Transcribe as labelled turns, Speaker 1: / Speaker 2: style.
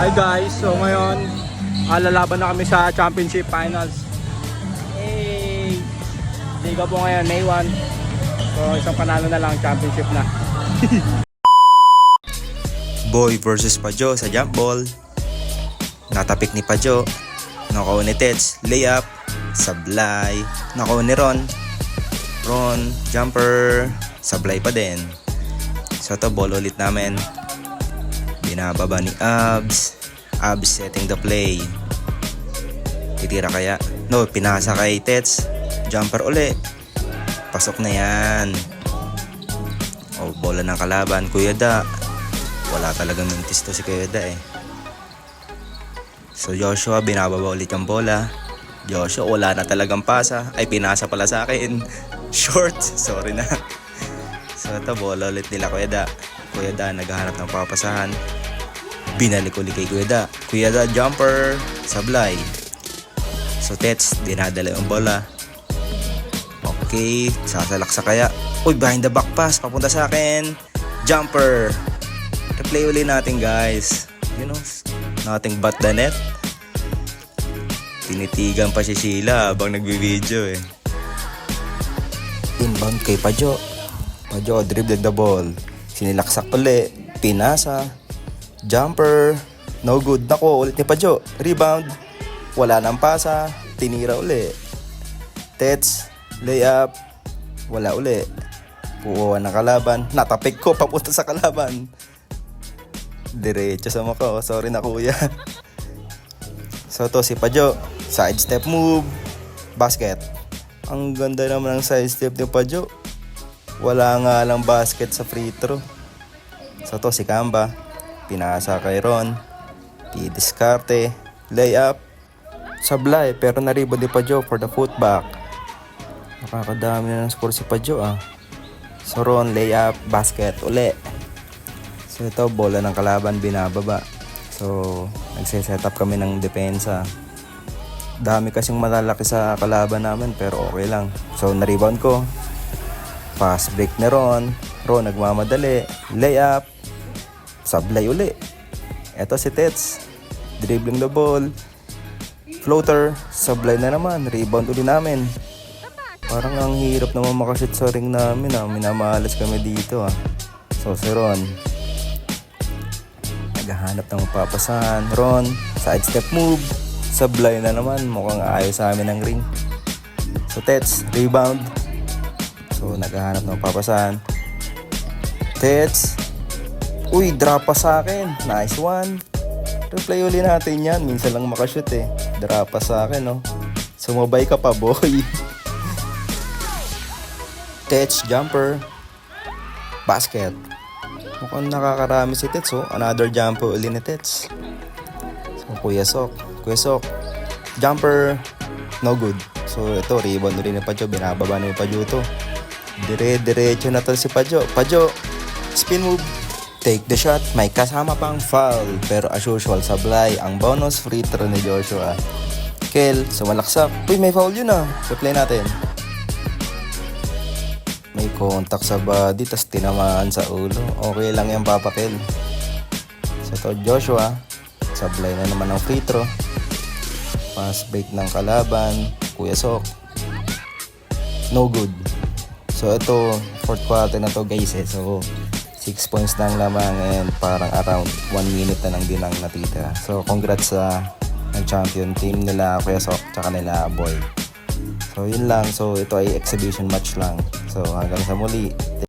Speaker 1: Hi guys, so ngayon lalaban na kami sa championship finals. Hey! Liga po ngayon, May 1. So isang panalo na lang, championship na.
Speaker 2: Boy versus Pajo sa jump ball. Natapik ni Pajo. Nakaw ni Tets, layup. Sablay. Nakaw ni Ron. Ron, jumper. Sablay pa din. So ito, ball ulit namin. Binababa ni Abs. Abs setting the play. Titira kaya? No, pinasa kay Tets. Jumper uli. Pasok na yan. O, bola ng kalaban. Kuya Da. Wala talagang mintis to si Kuya Da eh. So Joshua, binababa ulit yung bola. Joshua, wala na talagang pasa. Ay, pinasa pala sa akin. Short. Sorry na. So ito, bola ulit nila Kuya Da. Kuya Da, naghahanap ng papasahan. Binalik ulit kay Kuya Da. Kuya Da, jumper. Sablay. So Tets, dinadala yung bola. Okay, sasalaksa kaya. Uy, behind the back pass. Papunta sa akin. Jumper. Replay ulit natin guys. You know, nothing but the net. Tinitigan pa si Sheila habang nagbibideo eh. Inbound kay Pajo. Pajo, dribbled the ball. Sinilaksak ulit. Pinasa. Jumper. No good. Nako, ulit ni Pajo. Rebound. Wala nang pasa. Tinira ulit. Tets. Layup. Wala ulit. Kuha ng kalaban. Natapik ko papunta sa kalaban. Diretso sa mukha. Oh. Sorry na kuya. So to si Pajo. Side step move. Basket. Ang ganda naman ng side step ni Pajo. Wala nga lang basket sa free throw. So to si Kamba. Pinasa kay Ron. Didiskarte. Layup. Sablay. Pero na-rebound ni Pajo for the putback. Nakakadami na ng score si Pajo ah. So Ron, layup, basket, uli. So ito, bola ng kalaban, binababa. So, nagsiset up kami ng depensa. Dami kasing malalaki sa kalaban namin, pero okay lang. So, na-rebound ko. Fast break ni Ron. Ron, nagmamadali. Layup. Sablay uli. Ito si Tets. Dribbling the ball. Floater. Sablay na naman. Rebound uli namin. Parang ang hirap naman makashoot sa ring namin ah. Minamalas kami dito ah. So si Ron. Naghahanap ng papasahan. Ron, side step move. Sablay na naman. Mukhang ayos sa amin ang ring. So Tets, rebound. So naghahanap ng papasahan. Tets. Uy, drop pa sa akin. Nice one. Replay uli natin yan. Minsan lang makashoot eh. Drop pa sa akin oh. Sumabay ka pa boy. Tets, jumper. Basket. Mukhang nakakarami si Tets oh. Another jumper uli ni Tets. So Kuya Sok. Kuya Sok. Jumper. No good. So ito, rebound uli ni Pajo. Binababa ni Pajo to. Diretso na to si Pajo. Pajo. Spin move. Take the shot. May kasama pang foul. Pero as usual, sablay. Ang bonus free throw ni Joshua. Kel, sumalaksak. Uy, may foul yun ah. Replay natin. May contact sa body, tas tinamaan sa ulo. Okay lang yan, Papa Kel. So to Joshua. Sablay na naman ng free throw. Pass break ng kalaban. Kuya Sok. No good. So ito, fourth quarter na to guys eh. So 6 points na ang lamang and parang around 1 minute na lang din ang natitira. So congrats sa champion team nila Kuya Sok tsaka nila Boy. So yun lang. So ito ay exhibition match lang. So hanggang sa muli.